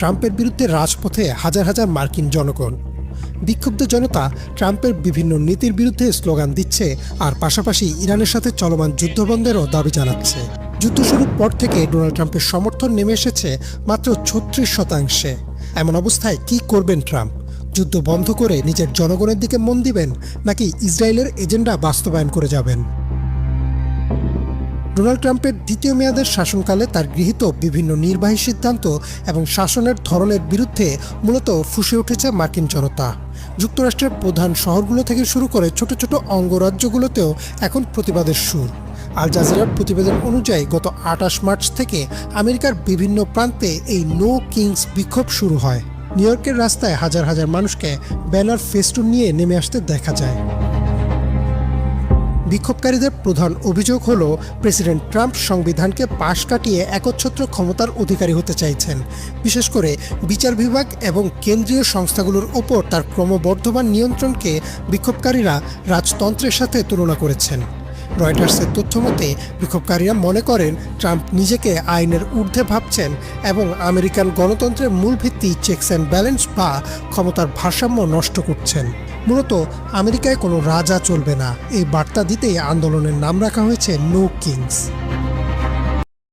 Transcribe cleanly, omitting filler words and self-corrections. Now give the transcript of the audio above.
ট্রাম্পের বিরুদ্ধে রাজপথে হাজার হাজার মার্কিন জনগণ। বিক্ষুব্ধ জনতা ট্রাম্পের বিভিন্ন নীতির বিরুদ্ধে স্লোগান দিচ্ছে, আর পাশাপাশি ইরানের সাথে চলমান যুদ্ধবন্ধেরও দাবি জানাচ্ছে। যুদ্ধ শুরুর পর থেকে ডোনাল্ড ট্রাম্পের সমর্থন নেমে এসেছে মাত্র 36%। এমন অবস্থায় কি করবেন ট্রাম্প? যুদ্ধ বন্ধ করে নিজের জনগণের দিকে মন দিবেন, নাকি ইসরায়েলের এজেন্ডা বাস্তবায়ন করে যাবেন? ডোনাল্ড ট্রাম্পের দ্বিতীয় মেয়াদের শাসনকালে তার গৃহীত বিভিন্ন নির্বাহী সিদ্ধান্ত এবং শাসনের ধরনের বিরুদ্ধে মূলত ফুঁসে উঠেছে মার্কিন জনতা। যুক্তরাষ্ট্রের প্রধান শহরগুলো থেকে শুরু করে ছোট ছোট অঙ্গরাজ্যগুলোতেও এখন প্রতিবাদের সুর। আল জাজিরার প্রতিবেদন অনুযায়ী গত 28 মার্চ থেকে আমেরিকার বিভিন্ন প্রান্তে এই নো কিংস বিক্ষোভ শুরু হয়। নিউ ইয়র্কের রাস্তায় হাজার হাজার মানুষকে ব্যানার ফেস্টুন নিয়ে নেমে আসতে দেখা যায়। বিক্ষোভকারীদের প্রধান অভিযোগ হল, প্রেসিডেন্ট ট্রাম্প সংবিধানকে পাশ কাটিয়ে একচ্ছত্র ক্ষমতার অধিকারী হতে চাইছেন। বিশেষ করে বিচার বিভাগ এবং কেন্দ্রীয় সংস্থাগুলোর ওপর তার ক্রমবর্ধমান নিয়ন্ত্রণকে বিক্ষোভকারীরা রাজতন্ত্রের সাথে তুলনা করেছেন। রয়টার্সের তথ্যমতে বিক্ষোভকারীরা মনে করেন ট্রাম্প নিজেকে আইনের ঊর্ধ্বে ভাবছেন এবং আমেরিকান গণতন্ত্রের মূল ভিত্তি চেকস অ্যান্ড ব্যালেন্স বা ক্ষমতার ভারসাম্য নষ্ট করছেন। মূলত আমেরিকায় কোনো রাজা চলবে না, এই বার্তা দিতেই আন্দোলনের নাম রাখা হয়েছে নো কিংস।